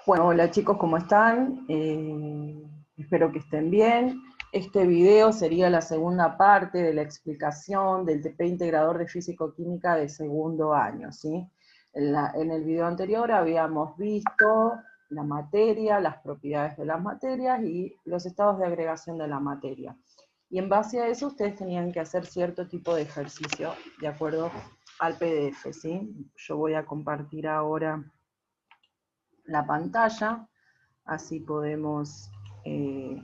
Bueno, hola chicos, ¿cómo están? Espero que estén bien. Este video sería la segunda parte de la explicación del TP Integrador de Físico-Química de segundo año, ¿sí? En el video anterior habíamos visto la materia, las propiedades de las materias y los estados de agregación de la materia. Y en base a eso ustedes tenían que hacer cierto tipo de ejercicio de acuerdo al PDF, ¿sí? Yo voy a compartir ahora la pantalla, así podemos eh,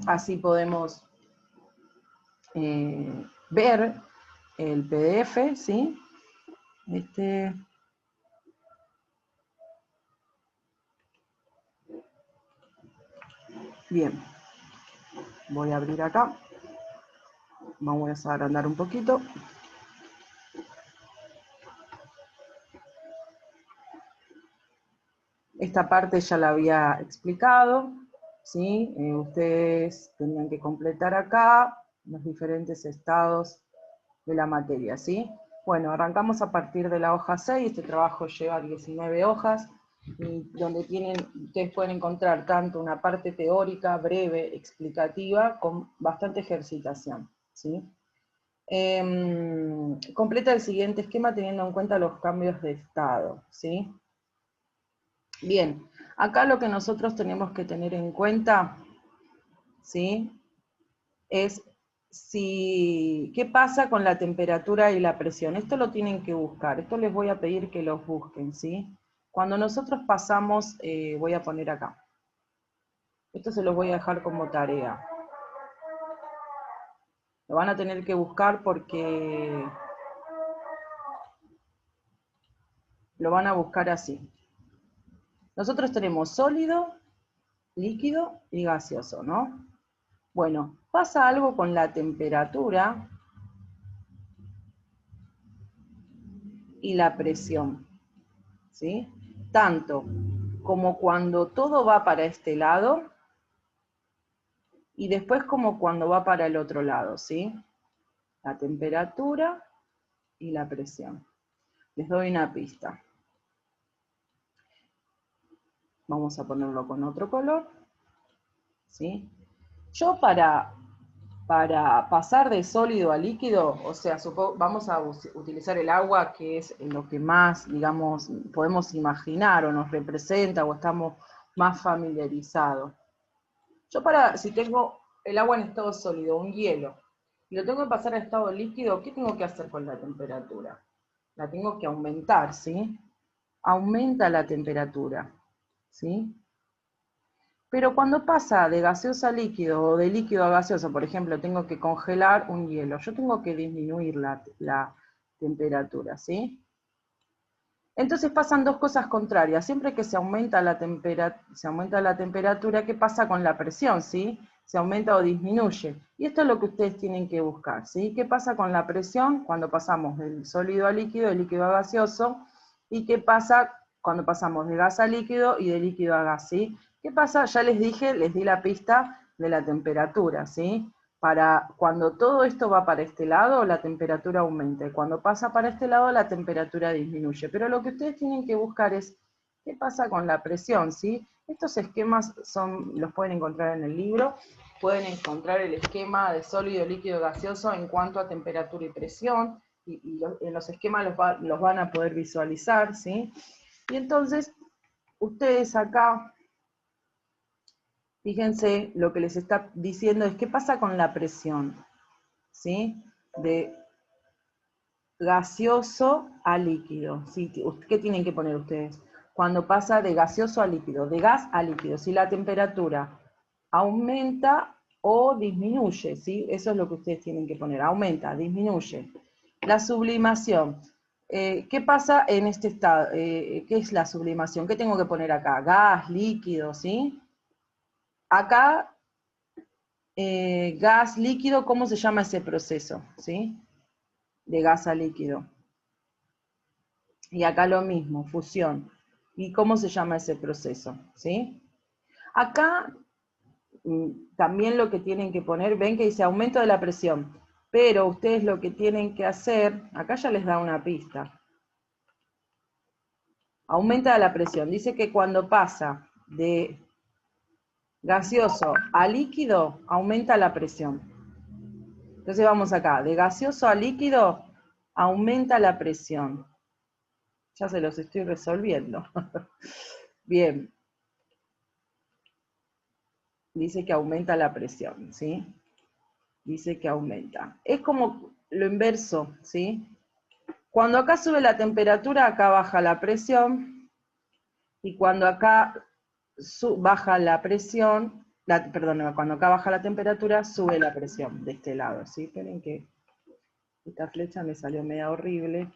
así podemos ver el PDF, ¿sí? Bien, voy a abrir acá, vamos a agrandar un poquito. Esta parte ya la había explicado, ¿sí? Ustedes tenían que completar acá los diferentes estados de la materia, ¿sí? Bueno, arrancamos a partir de la hoja 6, este trabajo lleva 19 hojas, y donde ustedes pueden encontrar tanto una parte teórica, breve, explicativa, con bastante ejercitación, ¿sí? Completa el siguiente esquema teniendo en cuenta los cambios de estado, ¿sí? Bien, acá lo que nosotros tenemos que tener en cuenta, ¿sí? Es qué pasa con la temperatura y la presión. Esto lo tienen que buscar, esto les voy a pedir que los busquen, ¿sí? Cuando nosotros pasamos, voy a poner acá, esto se los voy a dejar como tarea. Lo van a tener que buscar porque lo van a buscar así. Nosotros tenemos sólido, líquido y gaseoso, ¿no? Bueno, pasa algo con la temperatura y la presión, ¿sí? Tanto como cuando todo va para este lado y después como cuando va para el otro lado, ¿sí? La temperatura y la presión. Les doy una pista. Vamos a ponerlo con otro color, ¿sí? Yo para pasar de sólido a líquido, o sea, vamos a utilizar el agua, que es lo que más, digamos, podemos imaginar o nos representa o estamos más familiarizados. Si tengo el agua en estado sólido, un hielo, y lo tengo que pasar a estado líquido, ¿qué tengo que hacer con la temperatura? La tengo que aumentar, ¿sí? Aumenta la temperatura, ¿sí? Pero cuando pasa de gaseoso a líquido o de líquido a gaseoso, por ejemplo, tengo que congelar un hielo, yo tengo que disminuir la temperatura, ¿sí? Entonces pasan dos cosas contrarias. Siempre que se aumenta la temperatura, ¿qué pasa con la presión? ¿Sí? Se aumenta o disminuye. Y esto es lo que ustedes tienen que buscar, ¿sí? ¿Qué pasa con la presión cuando pasamos del sólido a líquido, del líquido a gaseoso? ¿Y qué pasa cuando pasamos de gas a líquido y de líquido a gas? ¿Sí? ¿Qué pasa? Ya les dije, les di la pista de la temperatura, ¿sí? Cuando todo esto va para este lado, la temperatura aumenta, y cuando pasa para este lado, la temperatura disminuye. Pero lo que ustedes tienen que buscar es qué pasa con la presión, ¿sí? Estos esquemas los pueden encontrar en el libro, pueden encontrar el esquema de sólido, líquido, gaseoso en cuanto a temperatura y presión, y en los esquemas los van a poder visualizar, ¿sí? Y entonces, ustedes acá, fíjense, lo que les está diciendo es qué pasa con la presión, ¿sí? De gaseoso a líquido, ¿sí? ¿Qué tienen que poner ustedes? Cuando pasa de gaseoso a líquido, de gas a líquido, si la temperatura aumenta o disminuye, ¿sí? Eso es lo que ustedes tienen que poner, aumenta, disminuye. La sublimación, ¿qué pasa en este estado? ¿Qué es la sublimación? ¿Qué tengo que poner acá? Gas, líquido, ¿sí? Acá gas, líquido, ¿cómo se llama ese proceso? ¿Sí? De gas a líquido. Y acá lo mismo, fusión. ¿Y cómo se llama ese proceso? ¿Sí? Acá también lo que tienen que poner, ven que dice aumento de la presión, pero ustedes lo que tienen que hacer, acá ya les da una pista. Aumenta la presión. Dice que cuando pasa de gaseoso a líquido, aumenta la presión. Entonces vamos acá, de gaseoso a líquido, aumenta la presión. Ya se los estoy resolviendo. Bien. Dice que aumenta la presión, ¿sí? Dice que aumenta. Es como lo inverso, ¿sí? Cuando acá sube la temperatura, acá baja la presión, y cuando acá baja la presión, perdón, cuando acá baja la temperatura, sube la presión de este lado, ¿sí? Esperen que esta flecha me salió media horrible,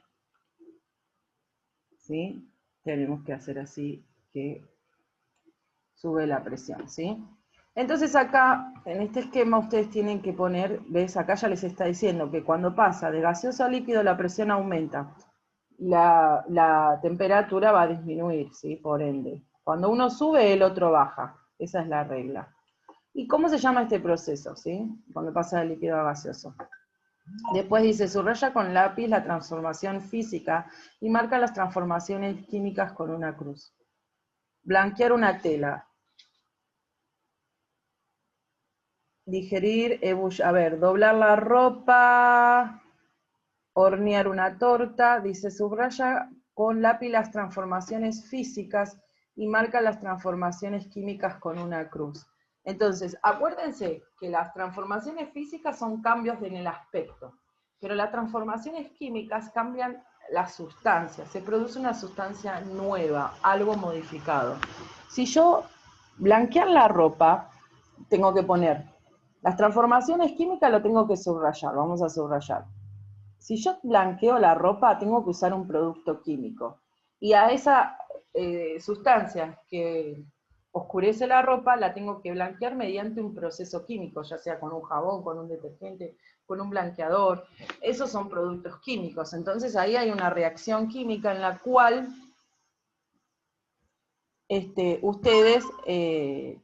¿sí? Tenemos que hacer así, que sube la presión, ¿sí? Entonces acá, en este esquema, ustedes tienen que poner, ¿ves? Acá ya les está diciendo que cuando pasa de gaseoso a líquido, la presión aumenta. La temperatura va a disminuir, ¿sí? Por ende. Cuando uno sube, el otro baja. Esa es la regla. ¿Y cómo se llama este proceso, sí? Cuando pasa de líquido a gaseoso. Después dice, subraya con lápiz la transformación física y marca las transformaciones químicas con una cruz. Blanquear una tela. Digerir, doblar la ropa, hornear una torta, dice subraya con lápiz las transformaciones físicas y marca las transformaciones químicas con una cruz. Entonces, acuérdense que las transformaciones físicas son cambios en el aspecto, pero las transformaciones químicas cambian la sustancia, se produce una sustancia nueva, algo modificado. Si yo blanquear la ropa, tengo que poner las transformaciones químicas, lo tengo que subrayar, vamos a subrayar. Si yo blanqueo la ropa, tengo que usar un producto químico. Y a esa sustancia que oscurece la ropa, la tengo que blanquear mediante un proceso químico, ya sea con un jabón, con un detergente, con un blanqueador. Esos son productos químicos. Entonces ahí hay una reacción química en la cual ustedes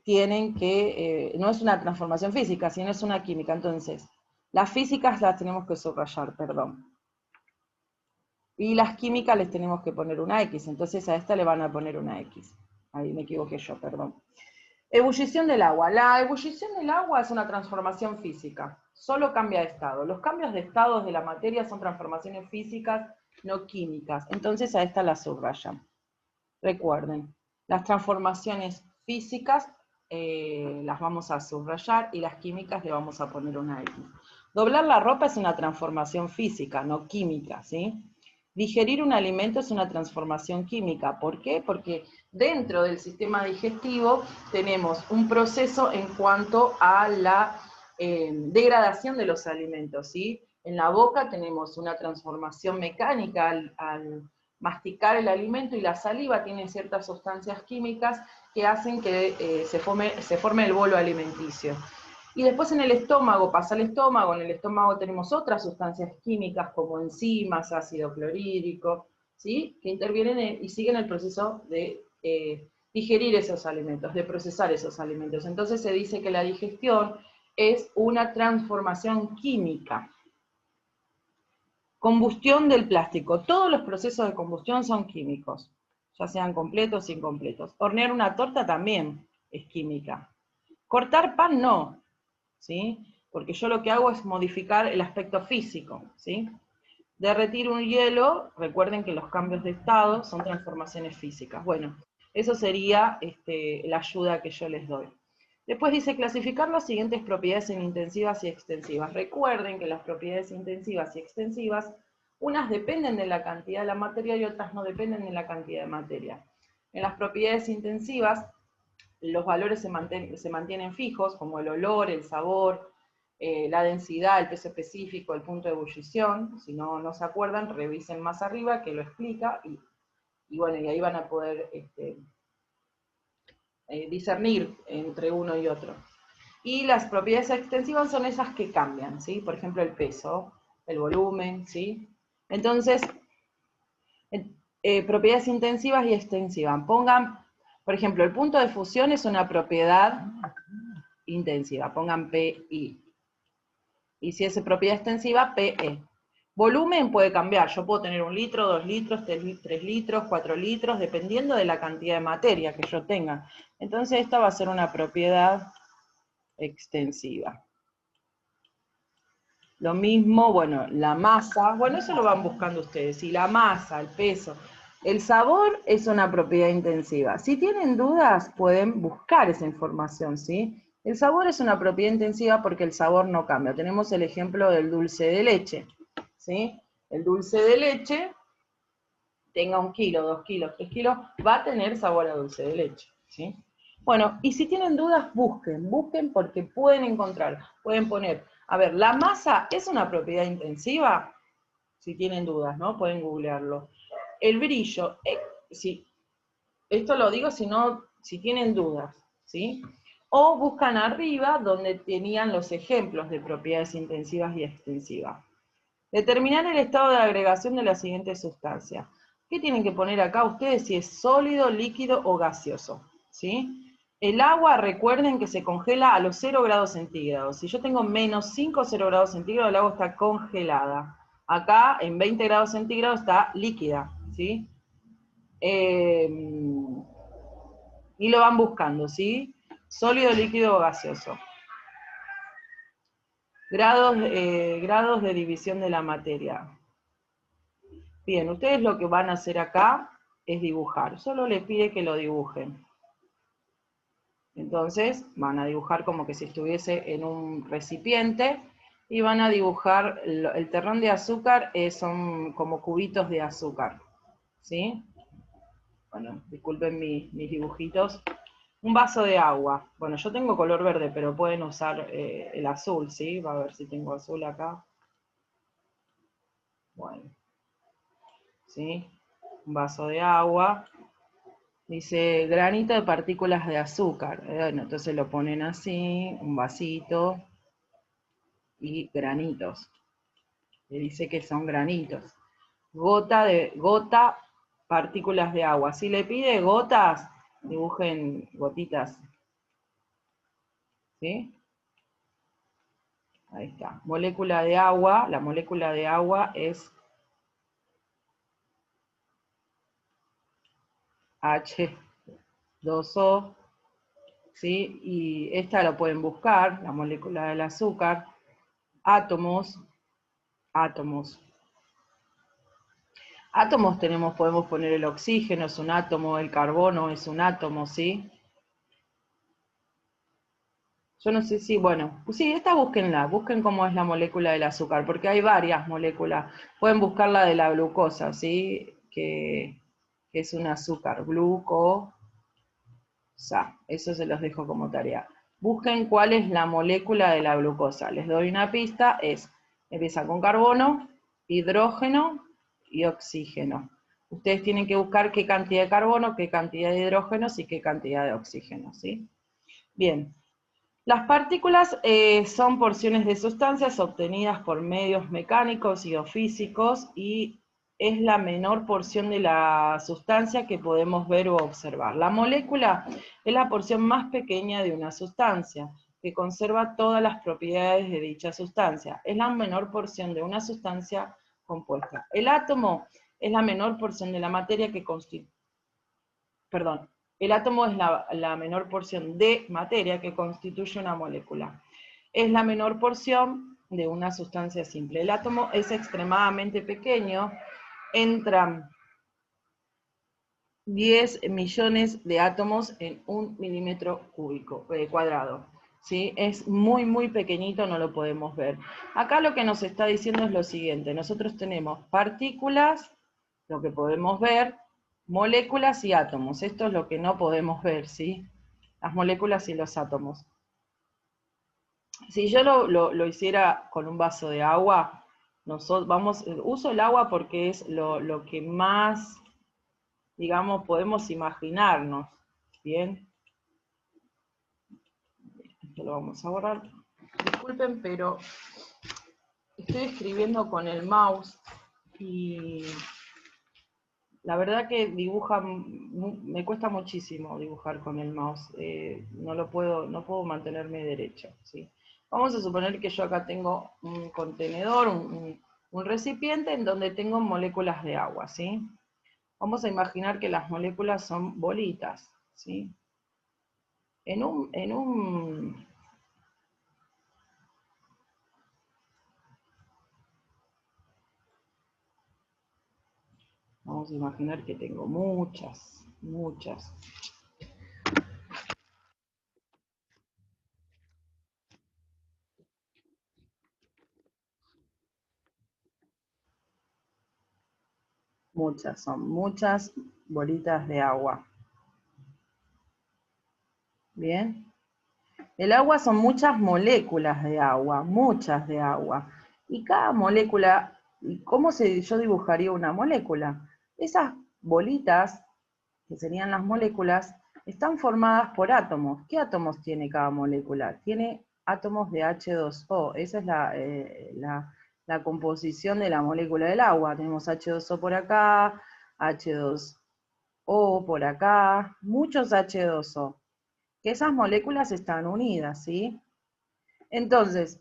tienen que, no es una transformación física, sino es una química. Entonces, las físicas las tenemos que subrayar, perdón. Y las químicas les tenemos que poner una X, entonces a esta le van a poner una X. Ahí me equivoqué yo, perdón. Ebullición del agua. La ebullición del agua es una transformación física, solo cambia de estado. Los cambios de estados de la materia son transformaciones físicas, no químicas. Entonces a esta la subrayan. Recuerden, las transformaciones físicas las vamos a subrayar y las químicas le vamos a poner una X. Doblar la ropa es una transformación física, no química, ¿sí? Digerir un alimento es una transformación química. ¿Por qué? Porque dentro del sistema digestivo tenemos un proceso en cuanto a la degradación de los alimentos, ¿sí? En la boca tenemos una transformación mecánica al masticar el alimento, y la saliva tiene ciertas sustancias químicas que hacen que se forme el bolo alimenticio. Y después en el estómago, pasa al estómago, en el estómago tenemos otras sustancias químicas como enzimas, ácido clorhídrico, ¿sí? Que intervienen y siguen el proceso de digerir esos alimentos, de procesar esos alimentos. Entonces se dice que la digestión es una transformación química. Combustión del plástico. Todos los procesos de combustión son químicos, ya sean completos o incompletos. Hornear una torta también es química. Cortar pan no, ¿sí? Porque yo lo que hago es modificar el aspecto físico, ¿sí? Derretir un hielo, recuerden que los cambios de estado son transformaciones físicas. Bueno, eso sería la ayuda que yo les doy. Después dice clasificar las siguientes propiedades en intensivas y extensivas. Recuerden que las propiedades intensivas y extensivas, unas dependen de la cantidad de la materia y otras no dependen de la cantidad de materia. En las propiedades intensivas, los valores se mantienen fijos, como el olor, el sabor, la densidad, el peso específico, el punto de ebullición. Si no se acuerdan, revisen más arriba que lo explica, y bueno, y ahí van a poder discernir entre uno y otro. Y las propiedades extensivas son esas que cambian, ¿sí? Por ejemplo, el peso, el volumen, ¿sí? Entonces, propiedades intensivas y extensivas. Pongan, por ejemplo, el punto de fusión es una propiedad intensiva, pongan PI. Y si es propiedad extensiva, PE. Volumen puede cambiar, yo puedo tener 1 litro, 2 litros, 3 litros, 4 litros, dependiendo de la cantidad de materia que yo tenga. Entonces esta va a ser una propiedad extensiva. Lo mismo, bueno, la masa, bueno, eso lo van buscando ustedes, y la masa, el peso. El sabor es una propiedad intensiva. Si tienen dudas, pueden buscar esa información, ¿sí? El sabor es una propiedad intensiva porque el sabor no cambia. Tenemos el ejemplo del dulce de leche, ¿sí? El dulce de leche, tenga 1 kilo, 2 kilos, 3 kilos, va a tener sabor a dulce de leche, ¿sí? Bueno, y si tienen dudas, busquen porque pueden encontrar, pueden poner, a ver, ¿la masa es una propiedad intensiva? Si tienen dudas, ¿no? Pueden googlearlo. El brillo, sí, esto lo digo si tienen dudas, ¿sí? O buscan arriba donde tenían los ejemplos de propiedades intensivas y extensivas. Determinar el estado de agregación de la siguiente sustancia. ¿Qué tienen que poner acá ustedes si es sólido, líquido o gaseoso? ¿Sí? El agua, recuerden que se congela a los 0 grados centígrados. Si yo tengo menos 5 o 0 grados centígrados, el agua está congelada. Acá, en 20 grados centígrados, está líquida. ¿Sí? Y lo van buscando, ¿sí? Sólido, líquido o gaseoso. Grados de división de la materia. Bien, ustedes lo que van a hacer acá es dibujar. Solo les pide que lo dibujen. Entonces, van a dibujar como que si estuviese en un recipiente y van a dibujar, el terrón de azúcar son como cubitos de azúcar. ¿Sí? Bueno, disculpen mis dibujitos. Un vaso de agua. Bueno, yo tengo color verde, pero pueden usar el azul, ¿sí? Va a ver si tengo azul acá. Bueno. ¿Sí? Un vaso de agua. Dice granito de partículas de azúcar. Bueno, entonces lo ponen así, un vasito y granitos. Le dice que son granitos. Gota, partículas de agua. Si le pide gotas, dibujen gotitas. ¿Sí? Ahí está. Molécula de agua. La molécula de agua es H2O. ¿Sí? Y esta lo pueden buscar, la molécula del azúcar. Átomos. Átomos podemos poner el oxígeno, es un átomo, el carbono es un átomo, ¿sí? Yo no sé si, bueno, pues sí, esta búsquenla, busquen cómo es la molécula del azúcar, porque hay varias moléculas. Pueden buscar la de la glucosa, ¿sí? Que es un azúcar, glucosa. Eso se los dejo como tarea. Busquen cuál es la molécula de la glucosa. Les doy una pista, empieza con carbono, hidrógeno y oxígeno. Ustedes tienen que buscar qué cantidad de carbono, qué cantidad de hidrógenos y qué cantidad de oxígeno, ¿sí? Bien. Las partículas son porciones de sustancias obtenidas por medios mecánicos y o físicos y es la menor porción de la sustancia que podemos ver o observar. La molécula es la porción más pequeña de una sustancia, que conserva todas las propiedades de dicha sustancia. Es la menor porción de una sustancia compuesta. El átomo es la menor porción de la materia que constituye, perdón, el átomo es la menor porción de materia que constituye una molécula. Es la menor porción de una sustancia simple. El átomo es extremadamente pequeño, entran 10 millones de átomos en 1 milímetro cúbico, cuadrado. ¿Sí? Es muy, muy pequeñito, no lo podemos ver. Acá lo que nos está diciendo es lo siguiente. Nosotros tenemos partículas, lo que podemos ver, moléculas y átomos. Esto es lo que no podemos ver, ¿sí? Las moléculas y los átomos. Si yo lo hiciera con un vaso de agua, uso el agua porque es lo que más, digamos, podemos imaginarnos, ¿bien? Esto lo vamos a borrar. Disculpen, pero estoy escribiendo con el mouse y la verdad que me cuesta muchísimo dibujar con el mouse. No puedo mantenerme derecho, ¿sí? Vamos a suponer que yo acá tengo un contenedor, un un recipiente en donde tengo moléculas de agua, ¿sí? Vamos a imaginar que las moléculas son bolitas, ¿sí? Vamos a imaginar que tengo muchas. Son muchas bolitas de agua. Bien. El agua son muchas moléculas de agua, muchas de agua. Y cada molécula, ¿cómo yo dibujaría una molécula? Esas bolitas, que serían las moléculas, están formadas por átomos. ¿Qué átomos tiene cada molécula? Tiene átomos de H2O. Esa es la composición de la molécula del agua. Tenemos H2O por acá, H2O por acá, muchos H2O. Que esas moléculas están unidas, ¿sí? Entonces,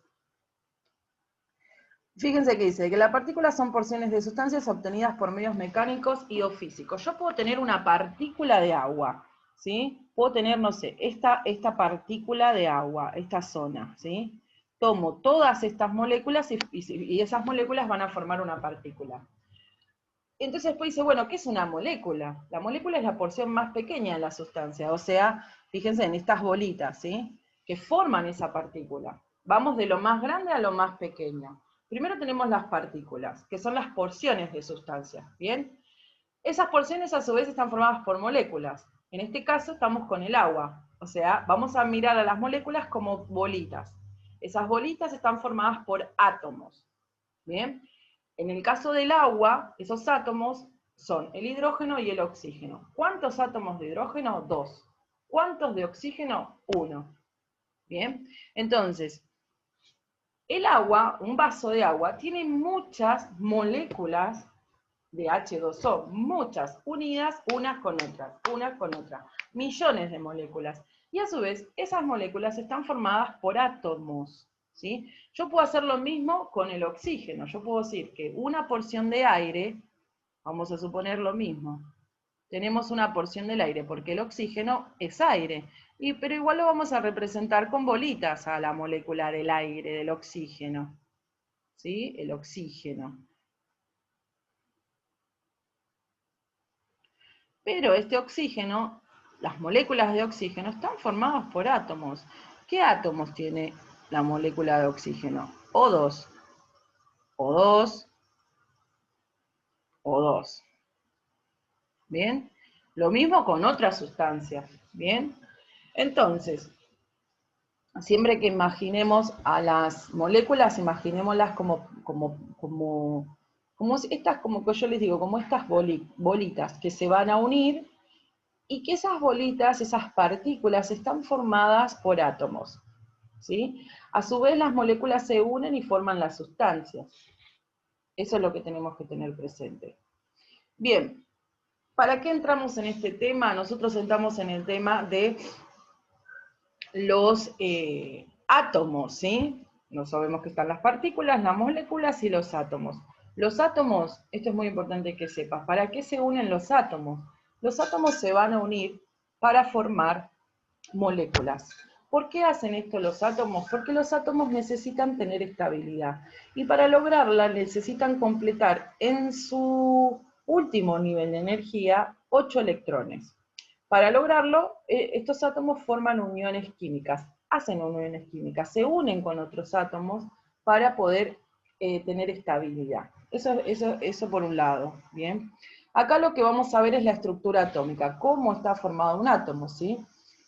fíjense que dice que las partículas son porciones de sustancias obtenidas por medios mecánicos y o físicos. Yo puedo tener una partícula de agua, ¿sí? Puedo tener, no sé, esta partícula de agua, esta zona, ¿sí? Tomo todas estas moléculas y esas moléculas van a formar una partícula. Entonces después dice, bueno, ¿qué es una molécula? La molécula es la porción más pequeña de la sustancia, o sea, fíjense en estas bolitas, ¿sí? Que forman esa partícula. Vamos de lo más grande a lo más pequeño. Primero tenemos las partículas, que son las porciones de sustancia, ¿bien? Esas porciones a su vez están formadas por moléculas. En este caso estamos con el agua, o sea, vamos a mirar a las moléculas como bolitas. Esas bolitas están formadas por átomos, ¿bien? En el caso del agua, esos átomos son el hidrógeno y el oxígeno. ¿Cuántos átomos de hidrógeno? 2. ¿Cuántos de oxígeno? 1. Bien, entonces, el agua, un vaso de agua, tiene muchas moléculas de H2O, muchas, unidas unas con otras, millones de moléculas. Y a su vez, esas moléculas están formadas por átomos, ¿sí? Yo puedo hacer lo mismo con el oxígeno. Yo puedo decir que una porción de aire, vamos a suponer lo mismo, tenemos una porción del aire, porque el oxígeno es aire, pero igual lo vamos a representar con bolitas a la molécula del aire, del oxígeno, ¿sí? El oxígeno. Pero este oxígeno, las moléculas de oxígeno, están formadas por átomos. ¿Qué átomos tiene la molécula de oxígeno? O2, O2, O2. ¿Bien? Lo mismo con otras sustancias. ¿Bien? Entonces, siempre que imaginemos a las moléculas, imaginémoslas como estas, como que yo les digo, como estas bolitas que se van a unir y que esas bolitas, esas partículas, están formadas por átomos, ¿sí? A su vez las moléculas se unen y forman las sustancias. Eso es lo que tenemos que tener presente. Bien, ¿para qué entramos en este tema? Nosotros entramos en el tema de los átomos, ¿sí? No sabemos que están las partículas, las moléculas y los átomos. Los átomos, esto es muy importante que sepas, ¿para qué se unen los átomos? Los átomos se van a unir para formar moléculas. ¿Por qué hacen esto los átomos? Porque los átomos necesitan tener estabilidad y para lograrla necesitan completar en su último nivel de energía 8 electrones. Para lograrlo, estos átomos forman uniones químicas, hacen uniones químicas, se unen con otros átomos para poder tener estabilidad. Eso por un lado, ¿bien? Acá lo que vamos a ver es la estructura atómica, cómo está formado un átomo, ¿sí?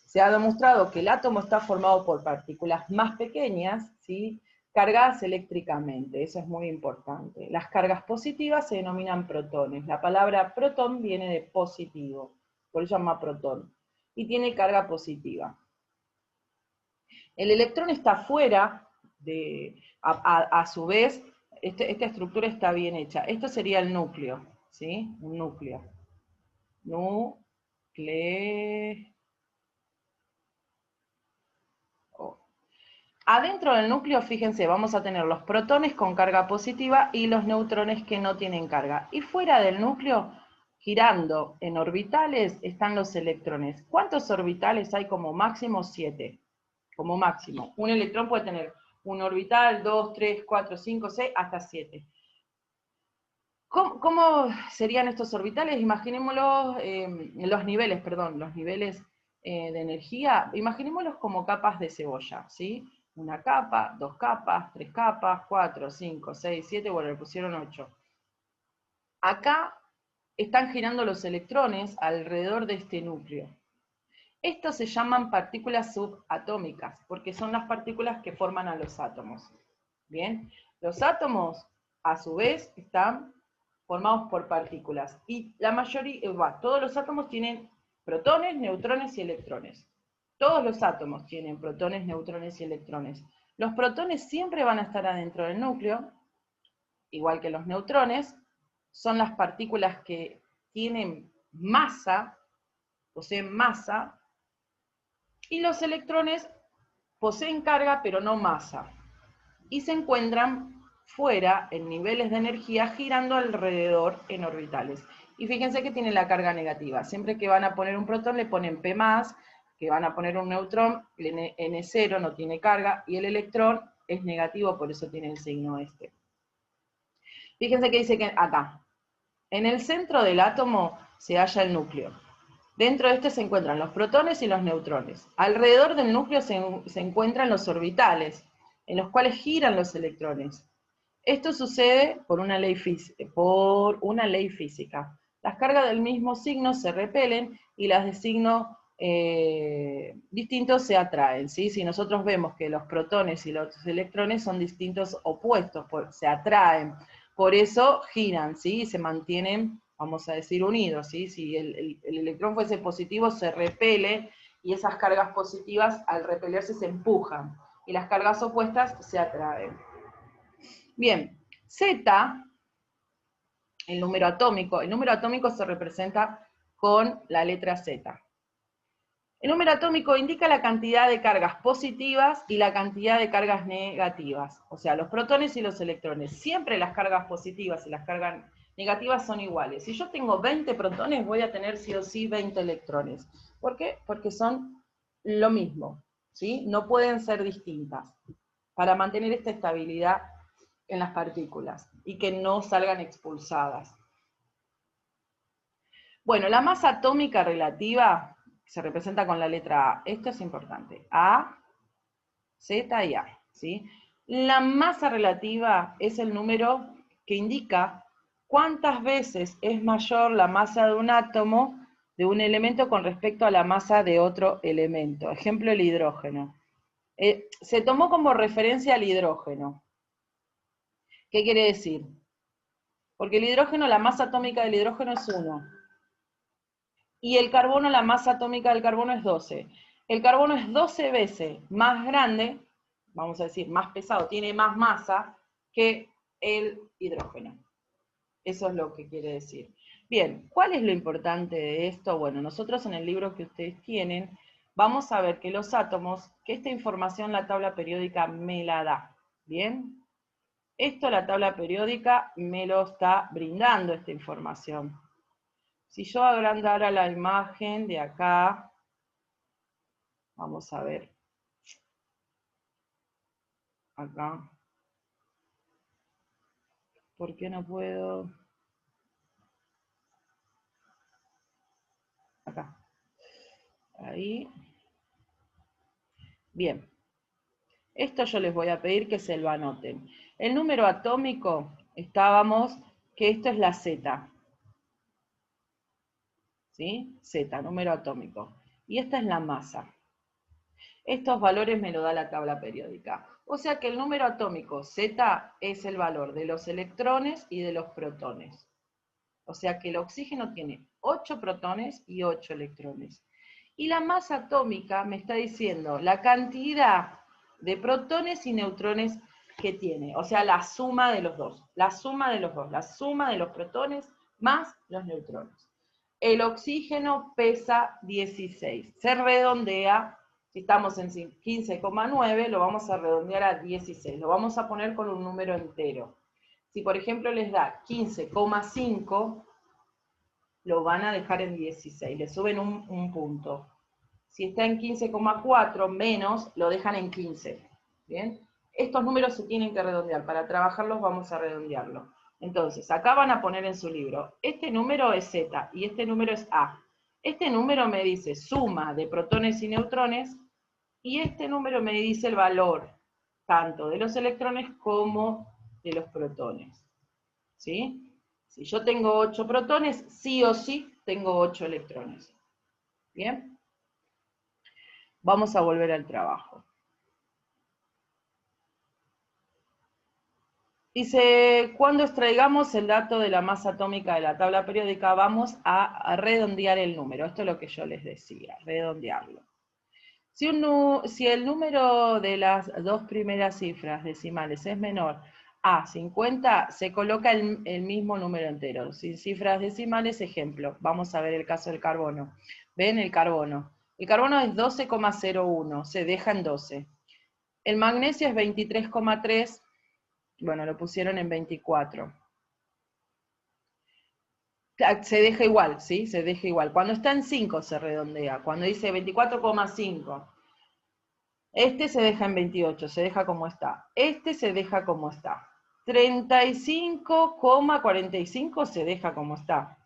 Se ha demostrado que el átomo está formado por partículas más pequeñas, ¿sí? Cargadas eléctricamente, eso es muy importante. Las cargas positivas se denominan protones. La palabra protón viene de positivo, por eso se llama protón, y tiene carga positiva. El electrón está fuera a su vez, esta estructura está bien hecha. Esto sería el núcleo, ¿sí? Un núcleo. Núcleo. Adentro del núcleo, fíjense, vamos a tener los protones con carga positiva y los neutrones que no tienen carga. Y fuera del núcleo, girando en orbitales, están los electrones. ¿Cuántos orbitales hay? Como máximo 7. Como máximo. Un electrón puede tener un orbital, 2, 3, 4, 5, 6, hasta 7. ¿Cómo serían estos orbitales? Imaginémoslos, los niveles de energía, imaginémoslos como capas de cebolla, ¿sí? Una capa, 2 capas, 3 capas, 4, 5, 6, 7, bueno, le pusieron 8. Acá están girando los electrones alrededor de este núcleo. Estos se llaman partículas subatómicas, porque son las partículas que forman a los átomos. Bien, los átomos, a su vez, están formados por partículas. Y la mayoría, todos los átomos tienen protones, neutrones y electrones. Todos los átomos tienen protones, neutrones y electrones. Los protones siempre van a estar adentro del núcleo, igual que los neutrones. Son las partículas que tienen masa, poseen masa, y los electrones poseen carga, pero no masa. Y se encuentran fuera, en niveles de energía, girando alrededor en orbitales. Y fíjense que tienen la carga negativa. Siempre que van a poner un protón le ponen P+, que van a poner un neutrón, N0 no tiene carga, y el electrón es negativo, por eso tiene el signo este. Fíjense que dice que acá, en el centro del átomo se halla el núcleo. Dentro de este se encuentran los protones y los neutrones. Alrededor del núcleo se encuentran los orbitales, en los cuales giran los electrones. Esto sucede por una ley física. Las cargas del mismo signo se repelen y las de signo distintos se atraen, ¿sí? Si nosotros vemos que los protones y los electrones son distintos opuestos, se atraen, por eso giran, ¿sí? Y se mantienen, vamos a decir, unidos, ¿sí? Si el electrón fuese positivo, se repele, y esas cargas positivas, al repelerse, se empujan, y las cargas opuestas se atraen. Bien, Z, el número atómico se representa con la letra Z. El número atómico indica la cantidad de cargas positivas y la cantidad de cargas negativas, o sea, los protones y los electrones. Siempre las cargas positivas y las cargas negativas son iguales. Si yo tengo 20 protones, voy a tener sí o sí 20 electrones. ¿Por qué? Porque son lo mismo, ¿sí? No pueden ser distintas, para mantener esta estabilidad en las partículas y que no salgan expulsadas. Bueno, la masa atómica relativa se representa con la letra A. Esto es importante. A, Z y A, ¿sí? La masa relativa es el número que indica cuántas veces es mayor la masa de un átomo, de un elemento, con respecto a la masa de otro elemento. Ejemplo, el hidrógeno. Se tomó como referencia al hidrógeno. ¿Qué quiere decir? Porque el hidrógeno, la masa atómica del hidrógeno es 1. Y el carbono, la masa atómica del carbono es 12. El carbono es 12 veces más grande, vamos a decir, más pesado, tiene más masa que el hidrógeno. Eso es lo que quiere decir. Bien, ¿cuál es lo importante de esto? Bueno, nosotros en el libro que ustedes tienen, vamos a ver que los átomos, que esta información la tabla periódica me la da. ¿Bien? Esto la tabla periódica me lo está brindando, esta información. Si yo agrandara la imagen de acá, vamos a ver, acá, ¿por qué no puedo? Acá, ahí. Bien, esto yo les voy a pedir que se lo anoten. El número atómico, estábamos, que esto es la Z, ¿sí? Z, número atómico. Y esta es la masa. Estos valores me lo da la tabla periódica. O sea que el número atómico Z es el valor de los electrones y de los protones. O sea que el oxígeno tiene 8 protones y 8 electrones. Y la masa atómica me está diciendo la cantidad de protones y neutrones que tiene. O sea, la suma de los dos. La suma de los dos. La suma de los protones más los neutrones. El oxígeno pesa 16. Se redondea, Si estamos en 15,9, lo vamos a redondear a 16. Lo vamos a poner con un número entero. Si, por ejemplo, les da 15,5, lo van a dejar en 16. Le suben un punto. Si está en 15,4 menos, lo dejan en 15. ¿Bien? Estos números se tienen que redondear. Para trabajarlos vamos a redondearlo. Entonces, acá van a poner en su libro, este número es Z y este número es A. Este número me dice suma de protones y neutrones, y este número me dice el valor tanto de los electrones como de los protones. ¿Sí? Si yo tengo 8 protones, sí o sí tengo 8 electrones. ¿Bien? Vamos a volver al trabajo. Dice, cuando extraigamos el dato de la masa atómica de la tabla periódica, vamos a redondear el número. Esto es lo que yo les decía, redondearlo. Si el número de las dos primeras cifras decimales es menor a 50, se coloca el mismo número entero. Sin cifras decimales, ejemplo, vamos a ver el caso del carbono. ¿Ven el carbono? El carbono es 12,01, se deja en 12. El magnesio es 23,3, bueno, lo pusieron en 24. Se deja igual, ¿sí? Se deja igual. Cuando está en 5 se redondea. Cuando dice 24,5, este se deja en 28, se deja como está. Este se deja como está. 35,45 se deja como está.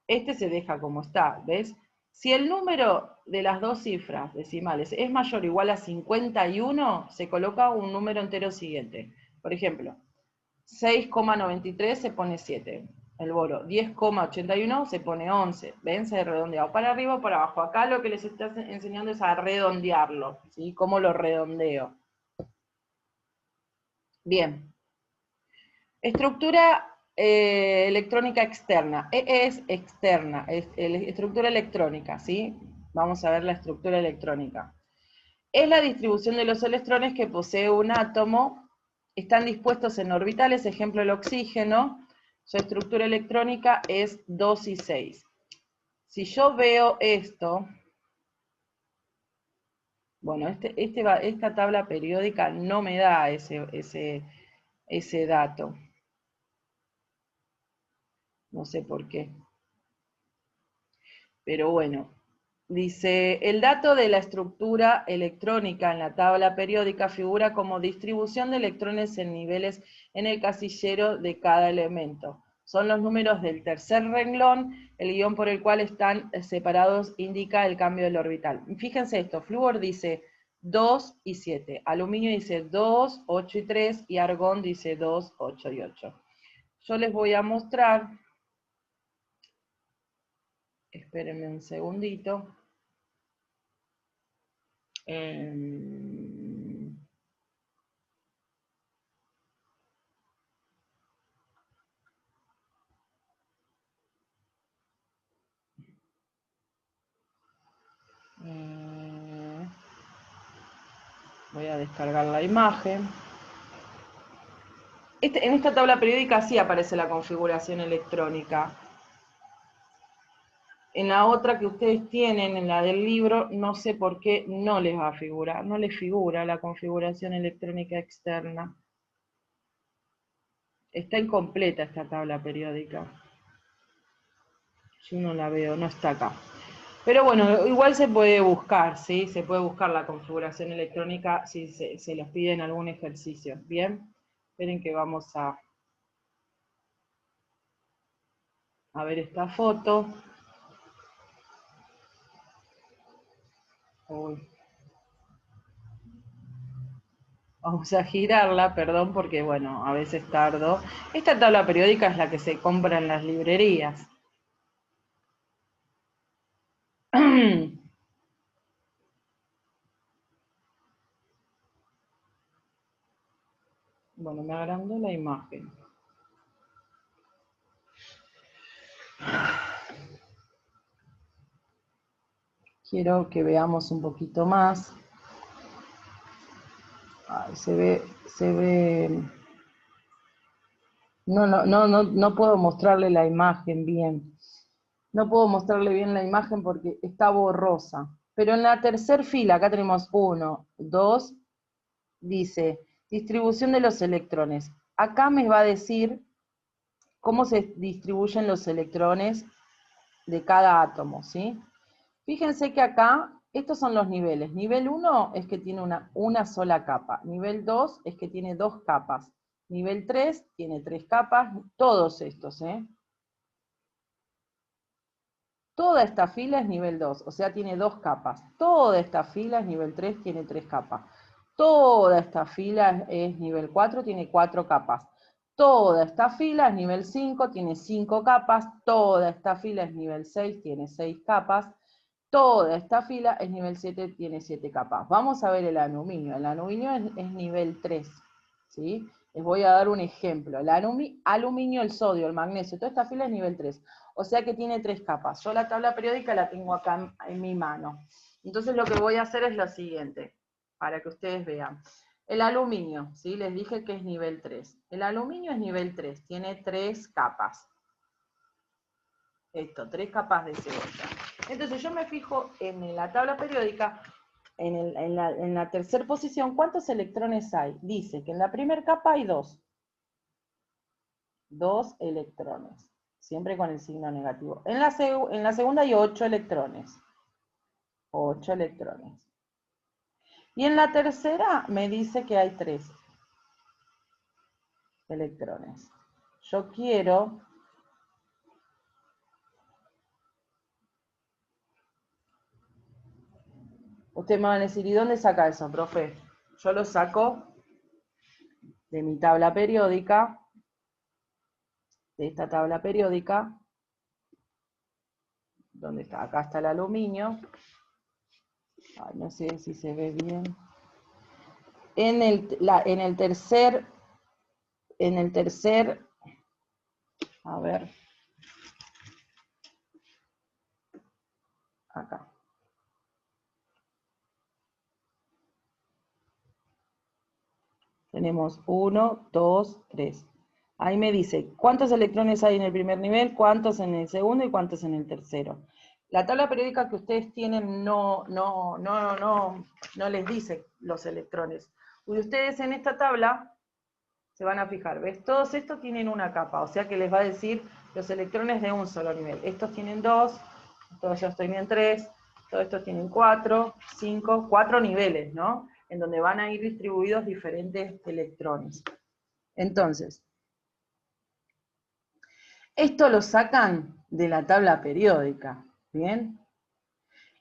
Este se deja como está, ¿ves? Si el número de las dos cifras decimales es mayor o igual a 51, se coloca un número entero siguiente. Por ejemplo, 6,93 se pone 7. El boro, 10,81 se pone 11. ¿Ven? Se redondeado para arriba o para abajo. Acá lo que les está enseñando es a redondearlo. ¿Sí? ¿Cómo lo redondeo? Bien. Estructura electrónica externa. Es externa, es estructura electrónica, ¿sí? Vamos a ver la estructura electrónica. Es la distribución de los electrones que posee un átomo. Están dispuestos en orbitales, ejemplo el oxígeno. Su estructura electrónica es 2 y 6. Si yo veo esto, bueno, esta tabla periódica no me da ese dato. No sé por qué. Pero bueno, dice, el dato de la estructura electrónica en la tabla periódica figura como distribución de electrones en niveles en el casillero de cada elemento. Son los números del tercer renglón, el guión por el cual están separados indica el cambio del orbital. Fíjense esto, flúor dice 2 y 7, aluminio dice 2, 8 y 3, y argón dice 2, 8 y 8. Yo les voy a mostrar, espérenme un segundito. Voy a descargar la imagen. En esta tabla periódica sí aparece la configuración electrónica. En la otra que ustedes tienen, en la del libro, no sé por qué no les va a figurar, no les figura la configuración electrónica externa. Está incompleta esta tabla periódica. Yo no la veo, no está acá. Pero bueno, igual se puede buscar, ¿sí? Se puede buscar la configuración electrónica si se les pide en algún ejercicio. ¿Bien? Esperen que vamos a ver esta foto. Uy. Vamos a girarla, perdón, porque bueno, a veces tardo. Esta tabla periódica es la que se compra en las librerías. Bueno, me agrandó la imagen. Quiero que veamos un poquito más. Ay, se ve. No puedo mostrarle la imagen bien. No puedo mostrarle bien la imagen porque está borrosa. Pero en la tercera fila, acá tenemos 1, 2, dice distribución de los electrones. Acá me va a decir cómo se distribuyen los electrones de cada átomo, ¿sí? Fíjense que acá, estos son los niveles. Nivel 1 es que tiene una sola capa. Nivel 2 es que tiene 2 capas. Nivel 3 tiene 3 capas. Todos estos, ¿eh? Toda esta fila es nivel 2, o sea, tiene 2 capas. Toda esta fila es nivel 3, tiene 3 capas. Toda esta fila es nivel 4, tiene 4 capas. Toda esta fila es nivel 5, tiene 5 capas. Toda esta fila es nivel 6, tiene 6 capas. Toda esta fila es nivel 7, tiene 7 capas. Vamos a ver el aluminio. El aluminio es nivel 3, ¿sí? Les voy a dar un ejemplo. El aluminio, el sodio, el magnesio, toda esta fila es nivel 3. O sea que tiene 3 capas. Yo la tabla periódica la tengo acá en mi mano. Entonces lo que voy a hacer es lo siguiente, para que ustedes vean. El aluminio, ¿sí? Les dije que es nivel 3. El aluminio es nivel 3, tiene 3 capas. Esto, 3 capas de cebolla. Entonces yo me fijo en la tabla periódica, en la tercera posición, ¿cuántos electrones hay? Dice que en la primera capa hay 2. 2 electrones. Siempre con el signo negativo. En la segunda hay 8 electrones. 8 electrones. Y en la tercera me dice que hay 3 electrones. Yo quiero... Ustedes me van a decir, ¿y dónde saca eso, profe? Yo lo saco de mi tabla periódica, de esta tabla periódica, ¿dónde está? Acá está el aluminio. Ay, no sé si se ve bien. En el tercer, a ver, acá. Tenemos 1, 2, 3. Ahí me dice cuántos electrones hay en el primer nivel, cuántos en el segundo y cuántos en el tercero. La tabla periódica que ustedes tienen no les dice los electrones. Y ustedes en esta tabla se van a fijar, ¿ves? Todos estos tienen una capa, o sea que les va a decir los electrones de un solo nivel. Estos tienen 2, todos ellos tienen 3, todos estos tienen 4, 5, 4 niveles, ¿no? En donde van a ir distribuidos diferentes electrones. Entonces, esto lo sacan de la tabla periódica, ¿bien?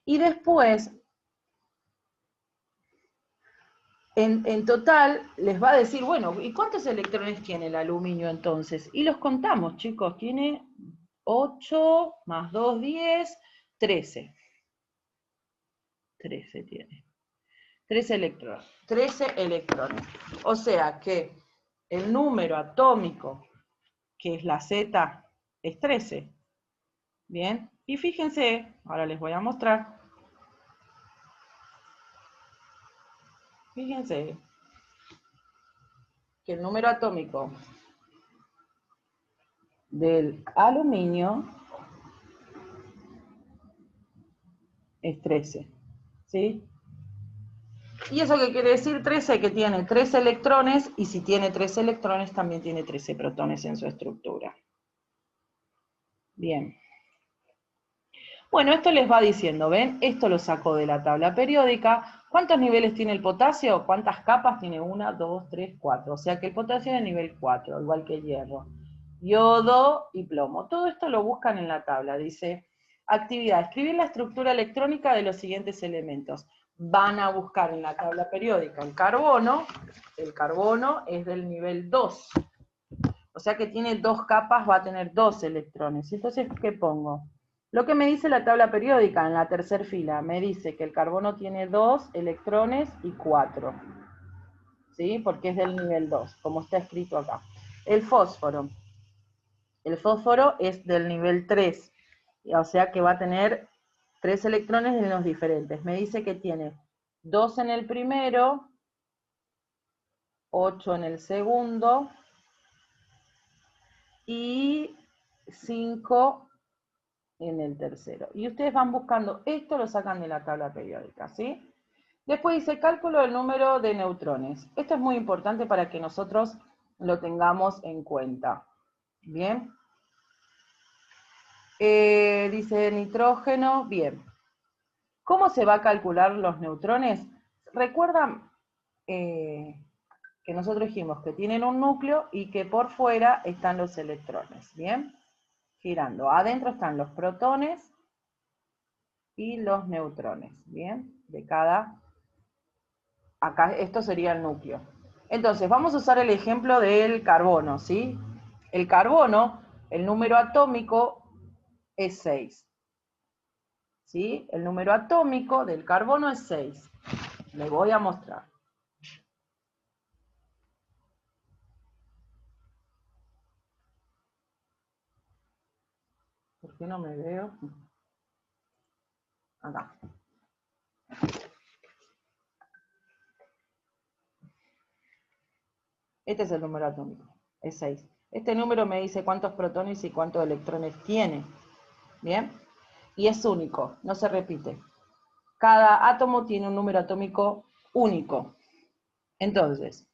Y después, en total, les va a decir, bueno, ¿y cuántos electrones tiene el aluminio entonces? Y los contamos, chicos, tiene 8 más 2, 10, 13. 13 tiene. 13 electrones. 13 electrones. O sea que el número atómico, que es la Z, es 13. Bien. Y fíjense, ahora les voy a mostrar. Fíjense que el número atómico del aluminio es 13. ¿Sí? ¿Y eso qué quiere decir? 13, que tiene 13 electrones, y si tiene 13 electrones también tiene 13 protones en su estructura. Bien. Bueno, esto les va diciendo, ¿ven? Esto lo sacó de la tabla periódica. ¿Cuántos niveles tiene el potasio? ¿Cuántas capas tiene? 1, 2, 3, 4. O sea que el potasio es de nivel 4, igual que el hierro. Yodo y plomo. Todo esto lo buscan en la tabla. Dice, actividad, escribir la estructura electrónica de los siguientes elementos. Van a buscar en la tabla periódica el carbono es del nivel 2. O sea que tiene 2 capas, va a tener 2 electrones. Entonces, ¿qué pongo? Lo que me dice la tabla periódica en la tercera fila, me dice que el carbono tiene 2 electrones y 4. ¿Sí? Porque es del nivel 2, como está escrito acá. El fósforo es del nivel 3, o sea que va a tener 3 electrones en los diferentes. Me dice que tiene 2 en el primero, 8 en el segundo y 5 en el tercero. Y ustedes van buscando, esto lo sacan de la tabla periódica, ¿sí? Después dice cálculo del número de neutrones. Esto es muy importante para que nosotros lo tengamos en cuenta. Bien. Dice nitrógeno, bien. ¿Cómo se va a calcular los neutrones? Recuerdan que nosotros dijimos que tienen un núcleo y que por fuera están los electrones, ¿bien? Girando. Adentro están los protones y los neutrones, ¿bien? De cada... Acá, esto sería el núcleo. Entonces, vamos a usar el ejemplo del carbono, ¿sí? El carbono, el número atómico es 6. ¿Sí? El número atómico del carbono es 6. Le voy a mostrar. ¿Por qué no me veo? Acá. Este es el número atómico, es 6. Este número me dice cuántos protones y cuántos electrones tiene. ¿Bien? Y es único, no se repite. Cada átomo tiene un número atómico único. Entonces,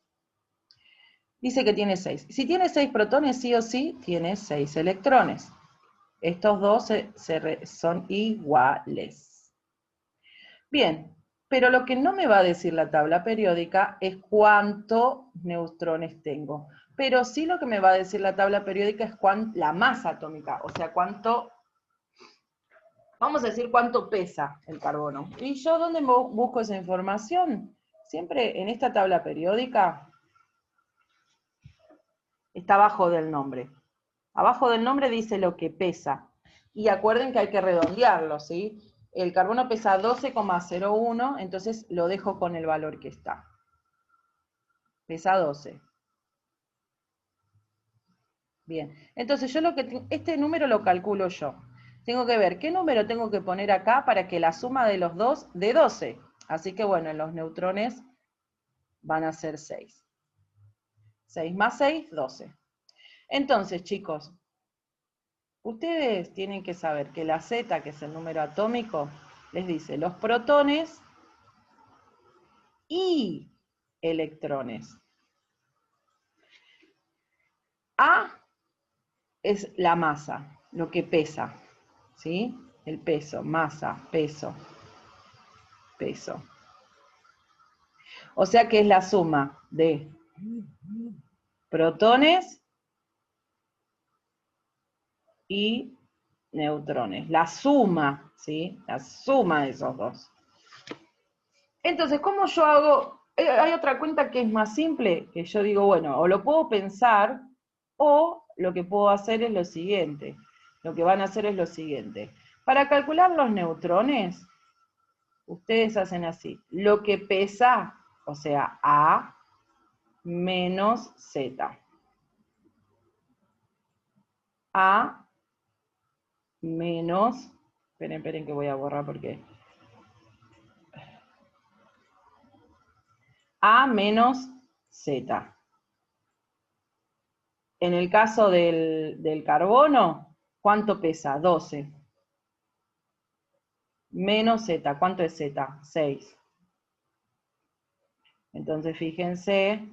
dice que tiene 6. Si tiene 6 protones, sí o sí, tiene 6 electrones. Estos dos son iguales. Bien, pero lo que no me va a decir la tabla periódica es cuántos neutrones tengo. Pero sí lo que me va a decir la tabla periódica es la masa atómica, o sea, cuánto, vamos a decir cuánto pesa el carbono. ¿Y yo dónde busco esa información? Siempre en esta tabla periódica está abajo del nombre. Abajo del nombre dice lo que pesa. Y acuerden que hay que redondearlo, ¿sí? El carbono pesa 12,01, entonces lo dejo con el valor que está. Pesa 12. Bien, entonces yo este número lo calculo yo. Tengo que ver qué número tengo que poner acá para que la suma de los dos dé 12. Así que bueno, los neutrones van a ser 6. 6 más 6, 12. Entonces, chicos, ustedes tienen que saber que la Z, que es el número atómico, les dice los protones y electrones. A es la masa, lo que pesa, ¿sí? El peso, masa, peso, peso. O sea que es la suma de protones y neutrones. La suma, ¿sí? La suma de esos dos. Entonces, ¿cómo yo hago? Hay otra cuenta que es más simple, que yo digo, bueno, o lo puedo pensar, o lo que puedo hacer es lo siguiente. Lo que van a hacer es lo siguiente. Para calcular los neutrones, ustedes hacen así. Lo que pesa, o sea, A menos Z. A menos, esperen que voy a borrar porque... A menos Z. En el caso del carbono, ¿cuánto pesa? 12. Menos Z, ¿cuánto es Z? 6. Entonces fíjense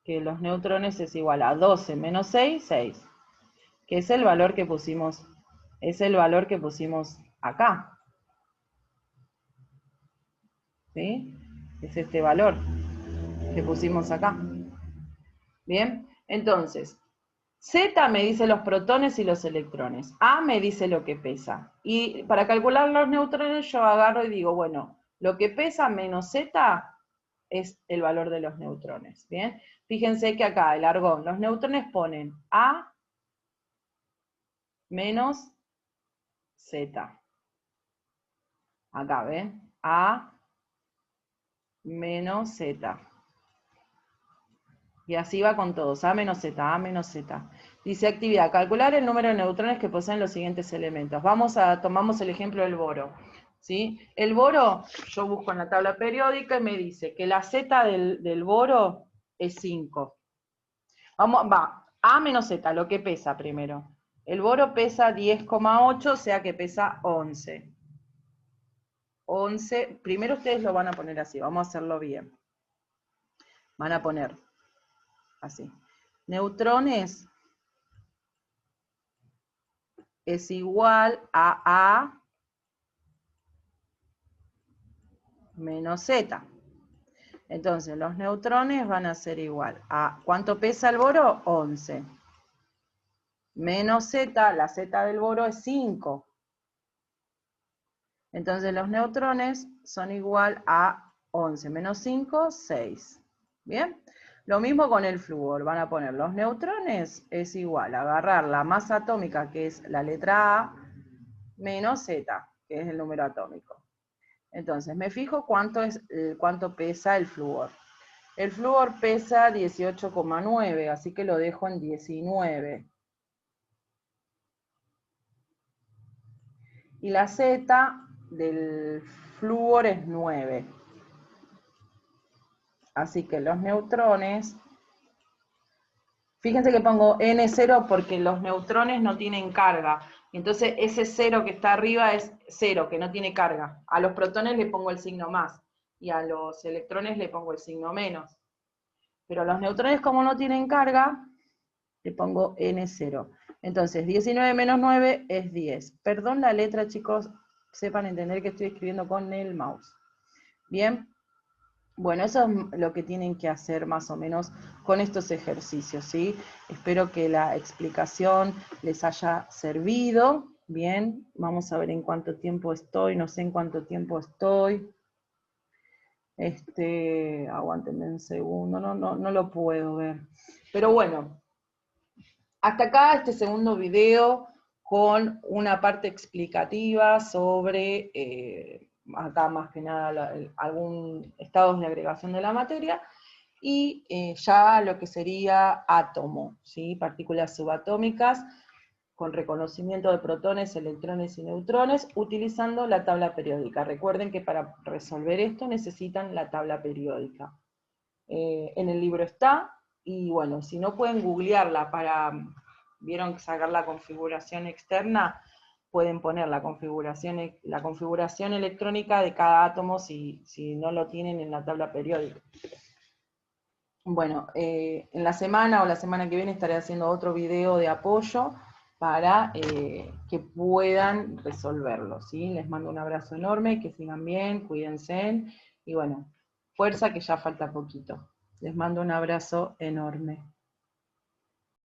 que los neutrones es igual a 12 menos 6, 6. Que es el valor que pusimos, acá. ¿Sí? Es este valor que pusimos acá. Bien, entonces, Z me dice los protones y los electrones. A me dice lo que pesa. Y para calcular los neutrones yo agarro y digo, bueno, lo que pesa menos Z es el valor de los neutrones. Bien, fíjense que acá el argón, los neutrones ponen A menos Z. Acá, ¿ven? A menos Z. Y así va con todos, A menos Z, A menos Z. Dice actividad, calcular el número de neutrones que poseen los siguientes elementos. Tomamos el ejemplo del boro. ¿Sí? El boro, yo busco en la tabla periódica y me dice que la Z del boro es 5. A menos Z, lo que pesa primero. El boro pesa 10,8, o sea que pesa 11. 11, primero ustedes lo van a poner así, vamos a hacerlo bien. Van a poner así. Neutrones es igual a A menos Z. Entonces, los neutrones van a ser igual a, ¿cuánto pesa el boro? 11. Menos Z, la Z del boro es 5. Entonces, los neutrones son igual a 11 menos 5, 6. ¿Bien? Lo mismo con el flúor. Van a poner los neutrones es igual a agarrar la masa atómica, que es la letra A, menos Z, que es el número atómico. Entonces, me fijo cuánto pesa el flúor. El flúor pesa 18,9, así que lo dejo en 19. Y la Z del flúor es 9. Así que los neutrones, fíjense que pongo N0 porque los neutrones no tienen carga. Entonces ese 0 que está arriba es 0, que no tiene carga. A los protones le pongo el signo más y a los electrones le pongo el signo menos. Pero a los neutrones, como no tienen carga, le pongo N0. Entonces 19 menos 9 es 10. Perdón la letra, chicos, sepan entender que estoy escribiendo con el mouse. Bien. Bueno, eso es lo que tienen que hacer más o menos con estos ejercicios, ¿sí? Espero que la explicación les haya servido. Bien, vamos a ver en cuánto tiempo estoy, no sé en cuánto tiempo estoy. Aguántenme un segundo, no lo puedo ver. Pero bueno, hasta acá este segundo video con una parte explicativa sobre acá más que nada algún estados de agregación de la materia, y ya lo que sería átomo, ¿sí? Partículas subatómicas con reconocimiento de protones, electrones y neutrones, utilizando la tabla periódica. Recuerden que para resolver esto necesitan la tabla periódica. En el libro está, y bueno, si no pueden googlearla vieron que sacar la configuración externa, pueden poner la configuración electrónica de cada átomo si no lo tienen en la tabla periódica. Bueno, en la semana o la semana que viene estaré haciendo otro video de apoyo para que puedan resolverlo, ¿sí? Les mando un abrazo enorme, que sigan bien, cuídense, y bueno, fuerza que ya falta poquito. Les mando un abrazo enorme.